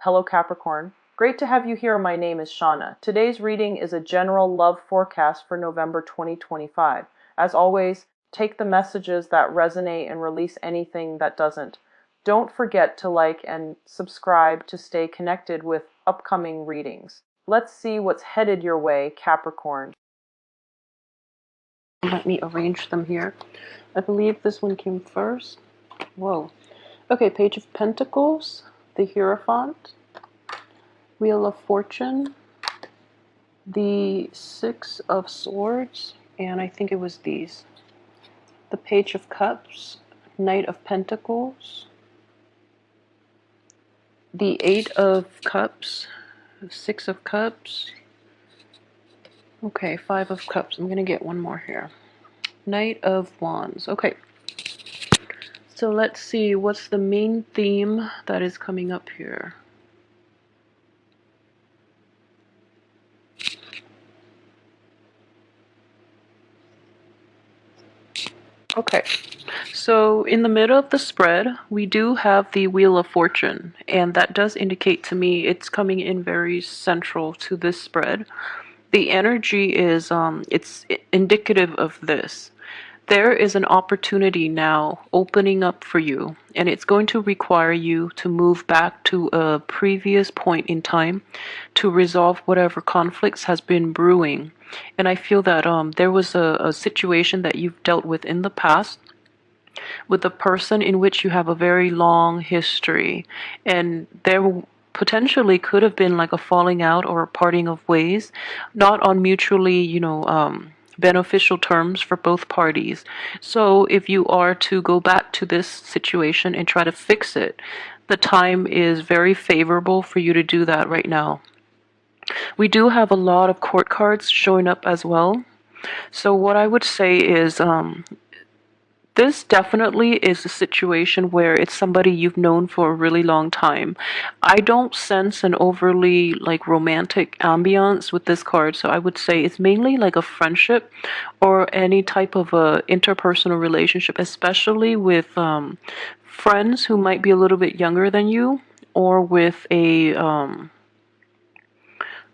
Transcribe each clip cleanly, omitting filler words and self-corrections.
Hello Capricorn. Great to have you here. My name is Shauna. Today's reading is a general love forecast for November 2025. As always, take the messages that resonate and release anything that doesn't. Don't forget to like and subscribe to stay connected with upcoming readings. Let's see what's headed your way, Capricorn. Let me arrange them here. I believe this one came first. Whoa. Okay, Page of Pentacles, the Hierophant, Wheel of Fortune, the Six of Swords, and I think it was these. The Page of Cups, Knight of Pentacles, the Eight of Cups, Six of Cups. Okay, Five of Cups. I'm going to get one more here. Knight of Wands. Okay. So let's see, what's the main theme that is coming up here? Okay, so in the middle of the spread, we do have the Wheel of Fortune, and that does indicate to me it's coming in very central to this spread. The energy is, it's indicative of this. There is an opportunity now opening up for you, and it's going to require you to move back to a previous point in time to resolve whatever conflicts has been brewing. And I feel that there was a situation that you've dealt with in the past with a person in which you have a very long history, and there potentially could have been like a falling out or a parting of ways, not on mutually, beneficial terms for both parties. So if you are to go back to this situation and try to fix it, the time is very favorable for you to do that right now. We do have a lot of court cards showing up as well. So what I would say is this definitely is a situation where it's somebody you've known for a really long time. I don't sense an overly like romantic ambiance with this card, so I would say it's mainly like a friendship or any type of a interpersonal relationship, especially with friends who might be a little bit younger than you, or with a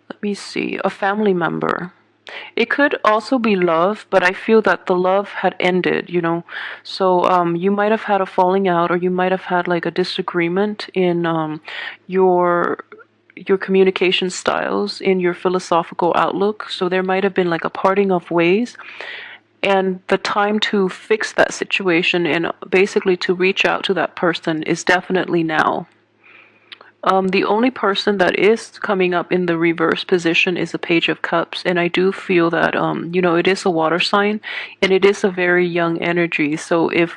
let me see, a family member. It could also be love, but I feel that the love had ended. So you might have had a falling out, or you might have had like a disagreement in your your communication styles, in your philosophical outlook. So there might have been like a parting of ways, and the time to fix that situation and basically to reach out to that person is definitely now. The only person that is coming up in the reverse position is the Page of Cups, and I do feel that, it is a water sign, and it is a very young energy. So if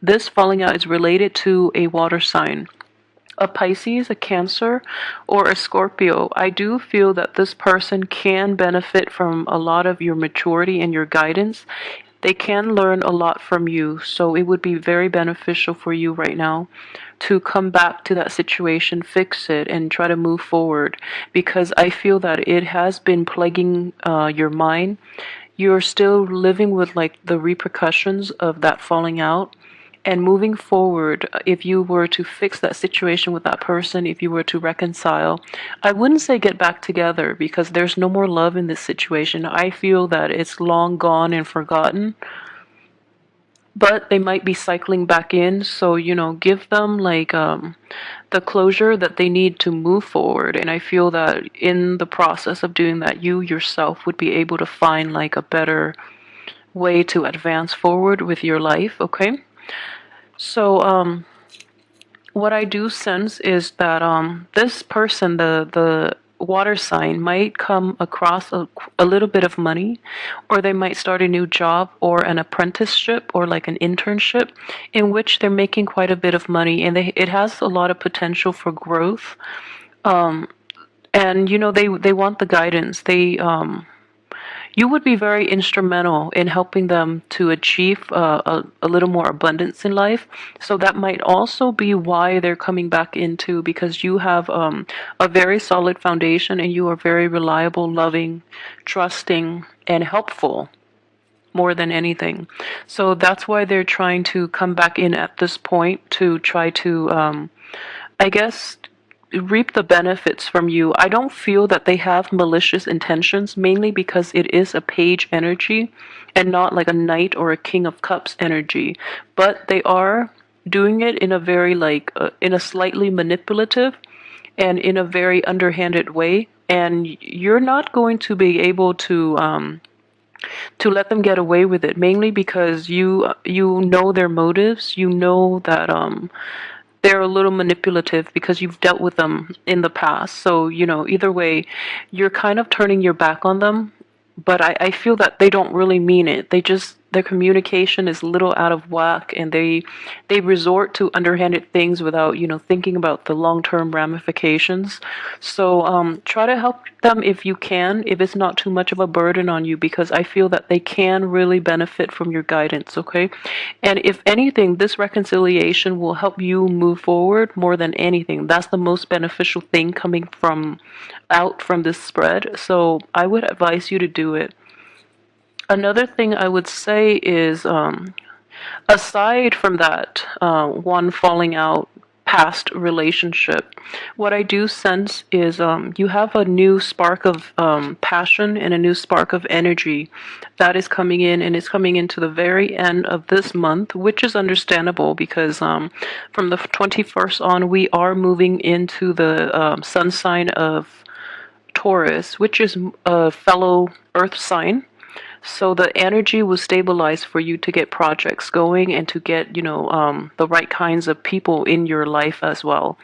this falling out is related to a water sign, a Pisces, a Cancer, or a Scorpio, I do feel that this person can benefit from a lot of your maturity and your guidance. They can learn a lot from you, so it would be very beneficial for you right now to come back to that situation, fix it, and try to move forward, because I feel that it has been plaguing your mind. You're still living with like the repercussions of that falling out. And moving forward, if you were to fix that situation with that person, if you were to reconcile, I wouldn't say get back together, because there's no more love in this situation. I feel that it's long gone and forgotten, but they might be cycling back in. So, give them like the closure that they need to move forward. And I feel that in the process of doing that, you yourself would be able to find like a better way to advance forward with your life, okay? So, what I do sense is that this person, the water sign, might come across a little bit of money, or they might start a new job or an apprenticeship or like an internship in which they're making quite a bit of money, and it has a lot of potential for growth. And they want the guidance. You would be very instrumental in helping them to achieve a little more abundance in life. So that might also be why they're coming back into, because you have a very solid foundation, and you are very reliable, loving, trusting, and helpful more than anything. So that's why they're trying to come back in at this point to try to, I guess, reap the benefits from you. I don't feel that they have malicious intentions, mainly because it is a page energy and not like a knight or a king of cups energy. But they are doing it in a very like in a slightly manipulative and in a very underhanded way. And you're not going to be able to let them get away with it, mainly because you know their motives. You know that they're a little manipulative because you've dealt with them in the past. So, either way, you're kind of turning your back on them. But I feel that they don't really mean it. Their communication is a little out of whack, and they resort to underhanded things without, thinking about the long-term ramifications. So try to help them if you can, if it's not too much of a burden on you, because I feel that they can really benefit from your guidance, okay? And if anything, this reconciliation will help you move forward more than anything. That's the most beneficial thing coming out from this spread. So I would advise you to do it. Another thing I would say is, aside from that, one falling out past relationship, what I do sense is you have a new spark of passion and a new spark of energy that is coming in, and it's coming into the very end of this month, which is understandable because from the 21st on, we are moving into the sun sign of Taurus, which is a fellow earth sign. So the energy will stabilize for you to get projects going and to get, the right kinds of people in your life as well.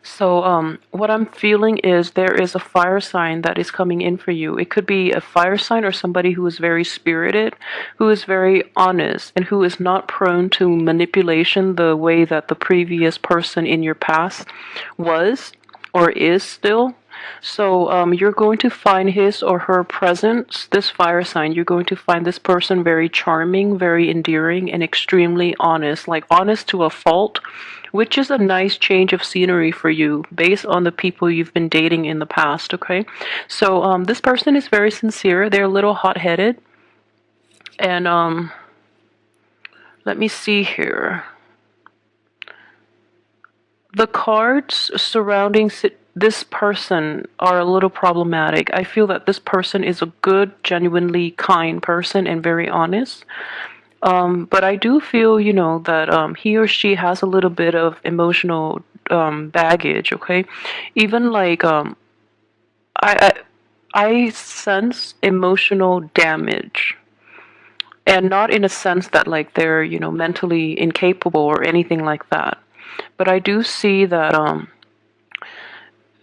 So what I'm feeling is there is a fire sign that is coming in for you. It could be a fire sign or somebody who is very spirited, who is very honest, and who is not prone to manipulation the way that the previous person in your past was or is still. So you're going to find his or her presence, this fire sign, you're going to find this person very charming, very endearing, and extremely honest, like honest to a fault, which is a nice change of scenery for you based on the people you've been dating in the past, okay? So this person is very sincere. They're a little hot-headed. And let me see here. The cards surrounding this person are a little problematic. I feel that this person is a good, genuinely kind person and very honest. But I do feel, that he or she has a little bit of emotional baggage, okay? Even like I, I sense emotional damage. And not in a sense that like they're, mentally incapable or anything like that. But I do see that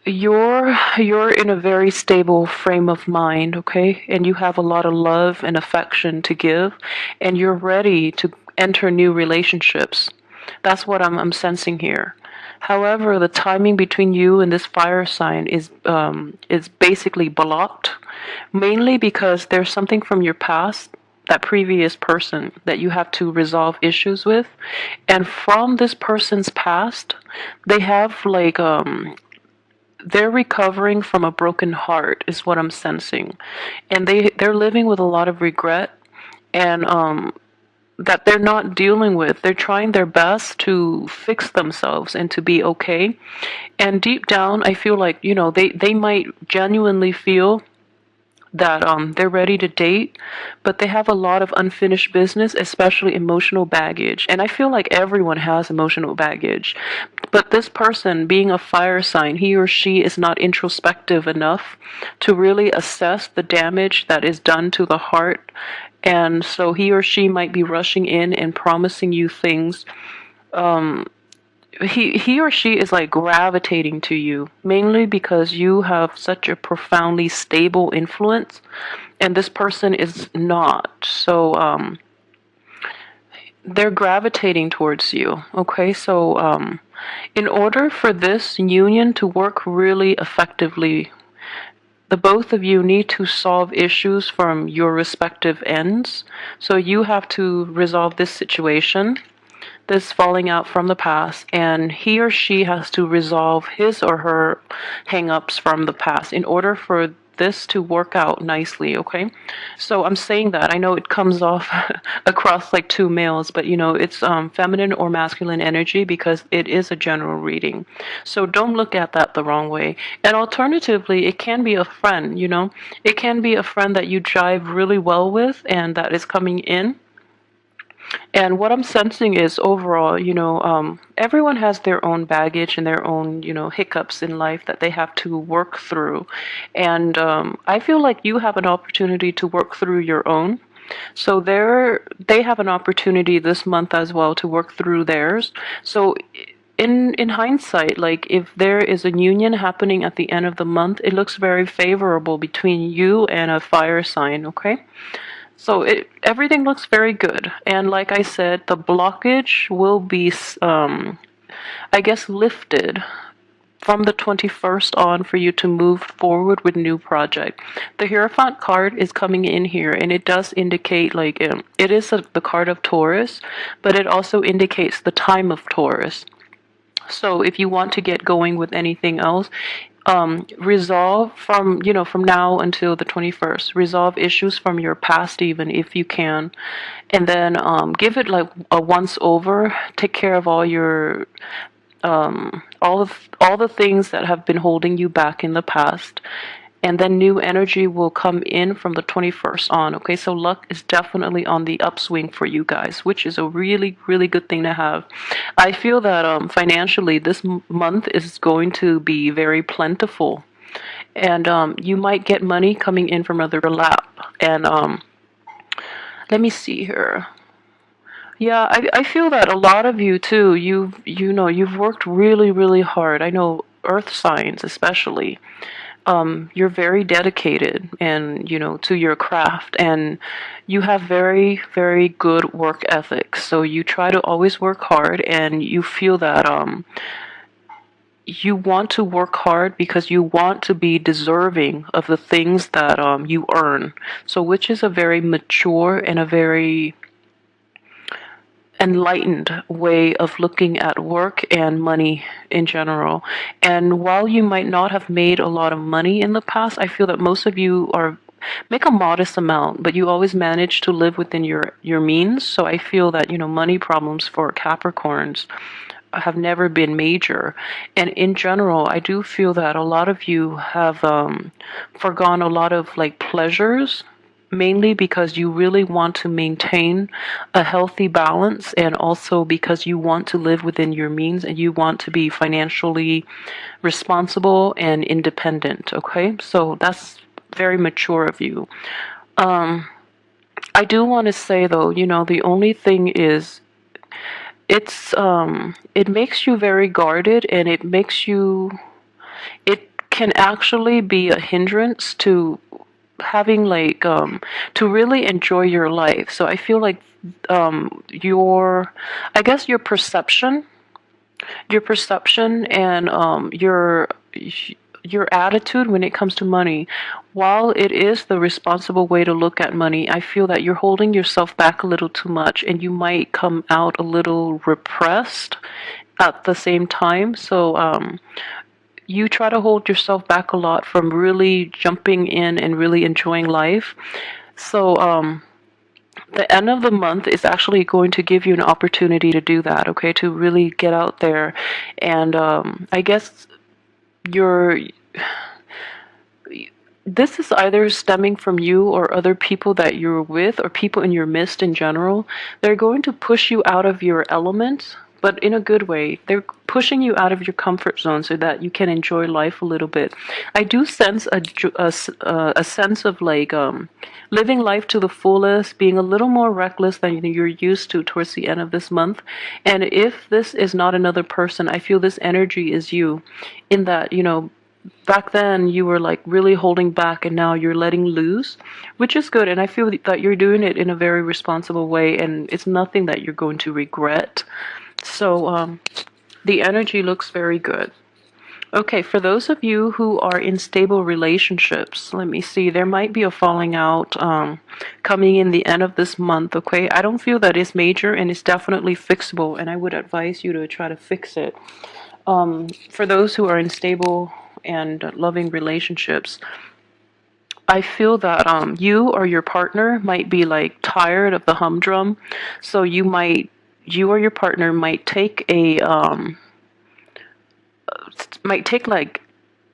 you're in a very stable frame of mind, okay? And you have a lot of love and affection to give, and you're ready to enter new relationships. That's what I'm sensing here. However, the timing between you and this fire sign is basically blocked, mainly because there's something from your past, that previous person that you have to resolve issues with, and from this person's past, they have like they're recovering from a broken heart is what I'm sensing, and they're living with a lot of regret, and that they're not dealing with. They're trying their best to fix themselves and to be okay, and deep down I feel like they might genuinely feel that they're ready to date, but they have a lot of unfinished business, especially emotional baggage. And I feel like everyone has emotional baggage. But this person, being a fire sign, he or she is not introspective enough to really assess the damage that is done to the heart. And so he or she might be rushing in and promising you things. He or she is like gravitating to you mainly because you have such a profoundly stable influence, and this person is not. So they're gravitating towards you, okay? So in order for this union to work really effectively, the both of you need to solve issues from your respective ends. So you have to resolve this situation, this falling out from the past, and he or she has to resolve his or her hang-ups from the past in order for this to work out nicely, okay? So I'm saying that. I know it comes off across like two males, but it's feminine or masculine energy because it is a general reading. So don't look at that the wrong way. And alternatively, it can be a friend, It can be a friend that you jive really well with and that is coming in. And what I'm sensing is overall, everyone has their own baggage and their own, hiccups in life that they have to work through. And I feel like you have an opportunity to work through your own. So they have an opportunity this month as well to work through theirs. So in hindsight, like if there is a union happening at the end of the month, it looks very favorable between you and a fire sign, okay? So everything looks very good. And like I said, the blockage will be, I guess, lifted from the 21st on for you to move forward with new project. The Hierophant card is coming in here, and it does indicate, like, it is the card of Taurus, but it also indicates the time of Taurus. So if you want to get going with anything else, resolve from now until the 21st, resolve issues from your past, even if you can, and then give it like a once over, take care of all your all the things that have been holding you back in the past, and then new energy will come in from the 21st on. Okay, so luck is definitely on the upswing for you guys, which is a really, really good thing to have. I feel that financially this month is going to be very plentiful, and you might get money coming in from other lap. And let me see here. Yeah, I feel that a lot of you too. You've worked really, really hard. I know earth signs especially. You're very dedicated and to your craft, and you have very, very good work ethics. So you try to always work hard, and you feel that you want to work hard because you want to be deserving of the things that you earn. So which is a very mature and a very enlightened way of looking at work and money in general. And while you might not have made a lot of money in the past, I feel that most of you make a modest amount, but you always manage to live within your means. So I feel that money problems for Capricorns have never been major. And in general, I do feel that a lot of you have forgone a lot of like pleasures, mainly because you really want to maintain a healthy balance, and also because you want to live within your means and you want to be financially responsible and independent. Okay, so that's very mature of you. I do want to say though, the only thing is it makes you very guarded, and it can actually be a hindrance to having like to really enjoy your life. So I feel like your I guess your perception and your attitude when it comes to money, while it is the responsible way to look at money, I feel that you're holding yourself back a little too much, and you might come out a little repressed at the same time. So you try to hold yourself back a lot from really jumping in and really enjoying life. So the end of the month is actually going to give you an opportunity to do that, okay? To really get out there. And I guess you're this is either stemming from you or other people that you're with, or people in your midst in general. They're going to push you out of your element, but in a good way. They're pushing you out of your comfort zone so that you can enjoy life a little bit. I do sense a sense of like living life to the fullest, being a little more reckless than you're used to towards the end of this month. And if this is not another person, I feel this energy is you, in that, back then you were like really holding back, and now you're letting loose, which is good. And I feel that you're doing it in a very responsible way, and it's nothing that you're going to regret. So the energy looks very good. Okay, for those of you who are in stable relationships, let me see, there might be a falling out coming in the end of this month, okay? I don't feel that it's major, and it's definitely fixable, and I would advise you to try to fix it. For those who are in stable and loving relationships, I feel that you or your partner might be like tired of the humdrum, so you or your partner might take like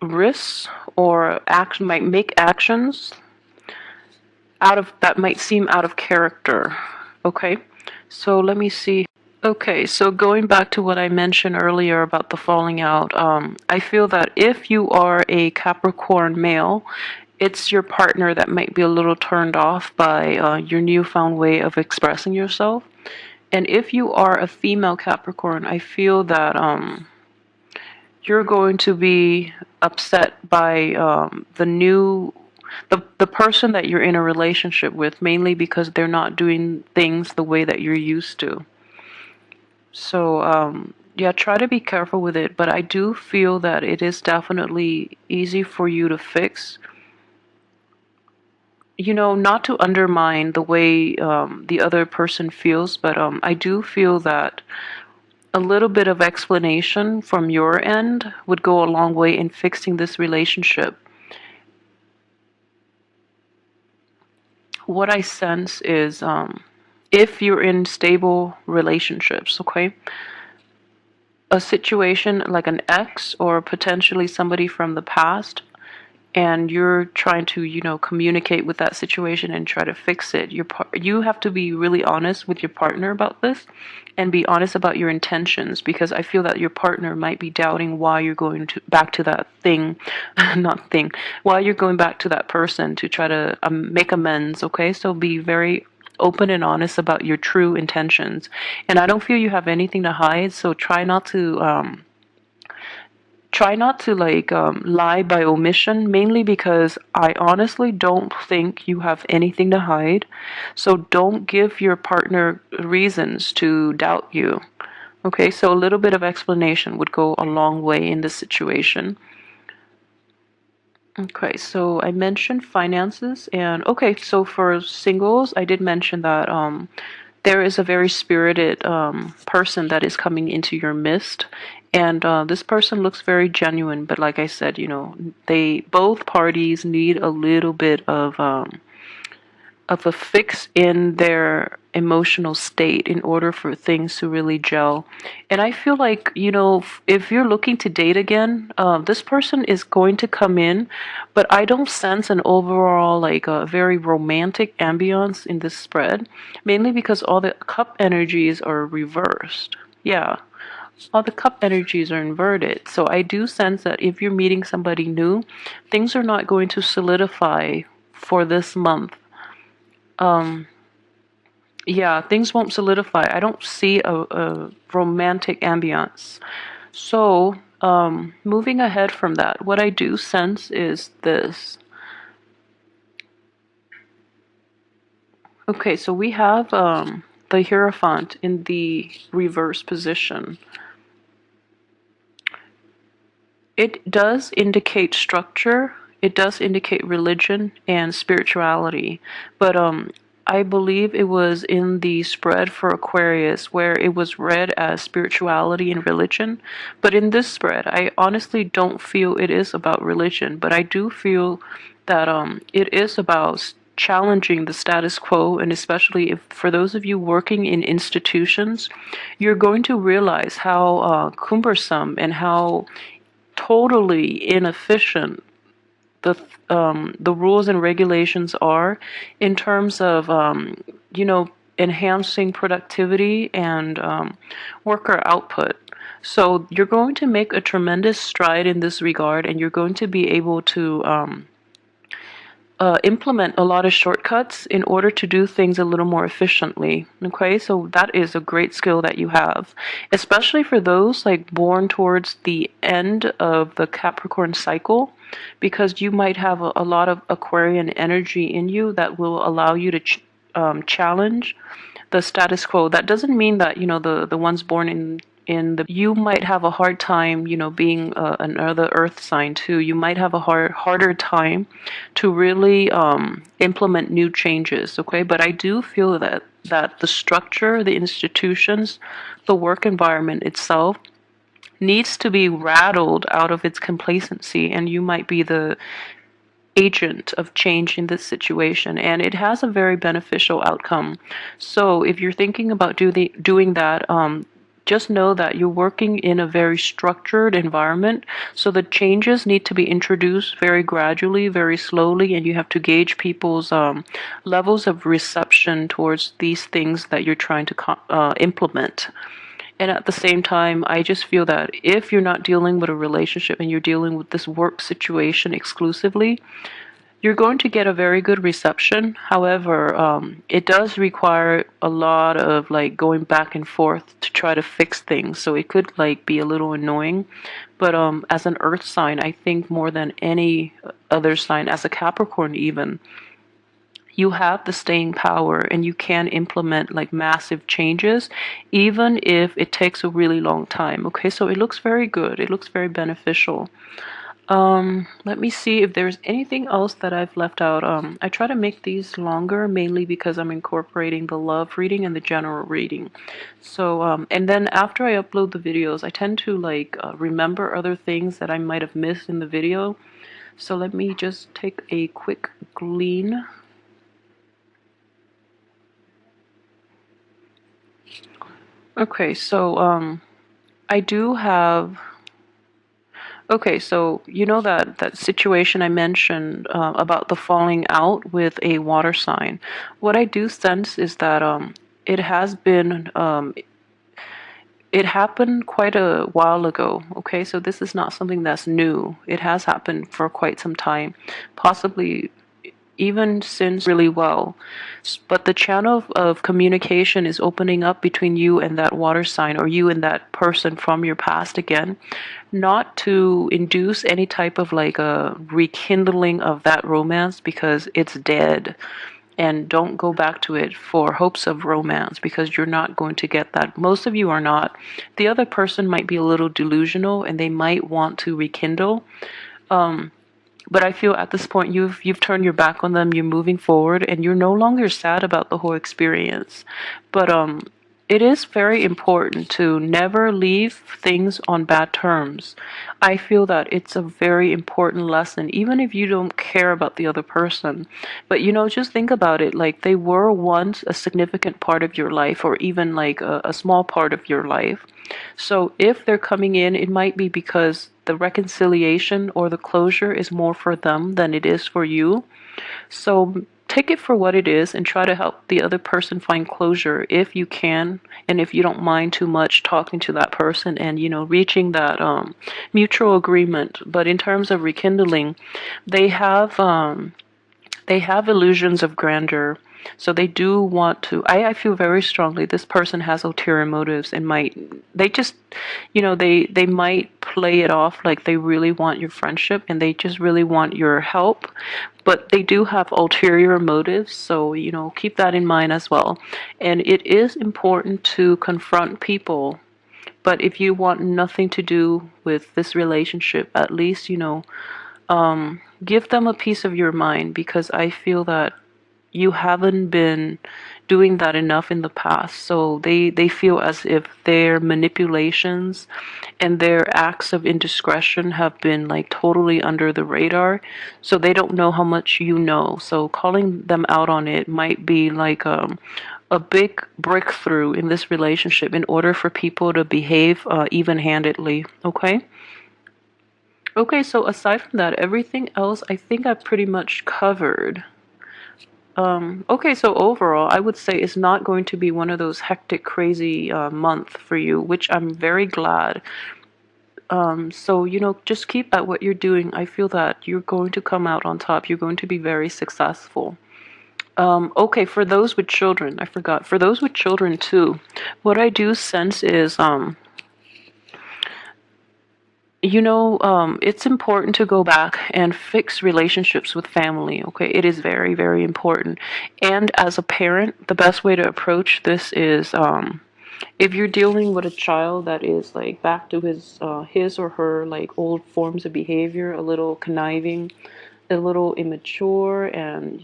risks or act might make actions out of that might seem out of character. Okay, so let me see. Okay, so going back to what I mentioned earlier about the falling out, I feel that if you are a Capricorn male, it's your partner that might be a little turned off by your newfound way of expressing yourself. And if you are a female Capricorn, I feel that you're going to be upset by the person that you're in a relationship with, mainly because they're not doing things the way that you're used to. So, yeah, try to be careful with it, but I do feel that it is definitely easy for you to fix. Not to undermine the way the other person feels, but I do feel that a little bit of explanation from your end would go a long way in fixing this relationship. What I sense is if you're in stable relationships, okay? A situation like an ex or potentially somebody from the past, and you're trying to communicate with that situation and try to fix it, you have to be really honest with your partner about this and be honest about your intentions, because I feel that your partner might be doubting why you're going back to that thing not thing why you're going back to that person to try to make amends. Okay, so be very open and honest about your true intentions, and I don't feel you have anything to hide, so try not to like lie by omission, mainly because I honestly don't think you have anything to hide. So don't give your partner reasons to doubt you. Okay, so a little bit of explanation would go a long way in this situation. Okay, so I mentioned finances, and okay, so for singles, I did mention that there is a very spirited person that is coming into your midst, and this person looks very genuine. But like I said, they both parties need a little bit of a fix in their emotional state in order for things to really gel. And I feel like, if you're looking to date again, this person is going to come in, but I don't sense an overall, like, a very romantic ambiance in this spread, mainly because all the cup energies are reversed. Yeah. All the cup energies are inverted. So I do sense that if you're meeting somebody new, things are not going to solidify for this month. Yeah, things won't solidify. I don't see a romantic ambiance. So, moving ahead from that, what I do sense is this. Okay, so we have the Hierophant in the reverse position. It does indicate structure, it does indicate religion and spirituality, but I believe it was in the spread for Aquarius where it was read as spirituality and religion. But in this spread, I honestly don't feel it is about religion, but I do feel that it is about challenging the status quo, and especially if for those of you working in institutions, you're going to realize how cumbersome and how totally inefficient the rules and regulations are in terms of enhancing productivity and worker output. So you're going to make a tremendous stride in this regard, and you're going to be able to implement a lot of shortcuts in order to do things a little more efficiently. Okay, so that is a great skill that you have, especially for those like born towards the end of the Capricorn cycle, because you might have a lot of Aquarian energy in you that will allow you to challenge the status quo. That doesn't mean that the ones born in the you might have a hard time, being another earth sign too. You might have a harder time to really implement new changes. Okay, but I do feel that the structure, the institutions, the work environment itself needs to be rattled out of its complacency, and you might be agent of change in this situation, and it has a very beneficial outcome. So if you're thinking about doing that, just know that you're working in a very structured environment, so the changes need to be introduced very gradually, very slowly, and you have to gauge people's levels of reception towards these things that you're trying to implement. And at the same time, I just feel that if you're not dealing with a relationship and you're dealing with this work situation exclusively, you're going to get a very good reception. However, it does require a lot of like going back and forth to try to fix things. So it could like be a little annoying. But as an earth sign, I think more than any other sign, as a Capricorn even, you have the staying power and you can implement like massive changes, even if it takes a really long time. Okay, so it looks very good. It looks very beneficial. Let me see if there's anything else that I've left out. I try to make these longer mainly because I'm incorporating the love reading and the general reading. So, and then after I upload the videos, I tend to like remember other things that I might have missed in the video. So let me just take a quick glean. Okay, so I do have. Okay, so you know that situation I mentioned about the falling out with a water sign. What I do sense is that it has been it happened quite a while ago. Okay, so this is not something that's new. It has happened for quite some time, possibly even since really well. But the channel of communication is opening up between you and that water sign, or you and that person from your past again, not to induce any type of like a rekindling of that romance because it's dead. And don't go back to it for hopes of romance because you're not going to get that. Most of you are not. The other person might be a little delusional and they might want to rekindle. But I feel at this point you've turned your back on them, you're moving forward, and you're no longer sad about the whole experience. But it is very important to never leave things on bad terms. I feel that it's a very important lesson, even if you don't care about the other person. But just think about it, like they were once a significant part of your life, or even like a small part of your life. So if they're coming in, it might be because the reconciliation or the closure is more for them than it is for you. So take it for what it is and try to help the other person find closure if you can, and if you don't mind too much talking to that person and reaching that mutual agreement. But in terms of rekindling, they have illusions of grandeur. So they do want to. I feel very strongly this person has ulterior motives and they just, they might play it off like they really want your friendship and they just really want your help, but they do have ulterior motives. So, keep that in mind as well. And it is important to confront people. But if you want nothing to do with this relationship, at least, give them a piece of your mind, because I feel that you haven't been doing that enough in the past. So they feel as if their manipulations and their acts of indiscretion have been like totally under the radar. So they don't know how much you know. So calling them out on it might be like a big breakthrough in this relationship in order for people to behave even-handedly. Okay? Okay, so aside from that, everything else I think I pretty much covered. Okay, so overall, I would say it's not going to be one of those hectic, crazy month for you, which I'm very glad. So, just keep at what you're doing. I feel that you're going to come out on top. You're going to be very successful. Okay, for those with children, I forgot. For those with children too, what I do sense is, it's important to go back and fix relationships with family, okay? It is very, very important. And as a parent, the best way to approach this is, if you're dealing with a child that is like back to his or her like old forms of behavior, a little conniving, a little immature, and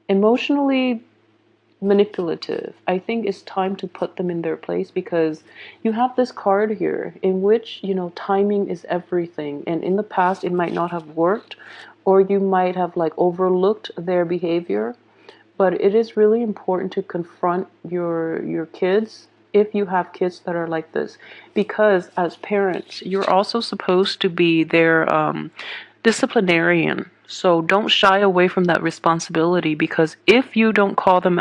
emotionally manipulative. I think it's time to put them in their place, because you have this card here in which, timing is everything. And in the past, it might not have worked, or you might have like overlooked their behavior. But it is really important to confront your kids if you have kids that are like this, because as parents, you're also supposed to be their disciplinarian. So don't shy away from that responsibility, because if you don't call them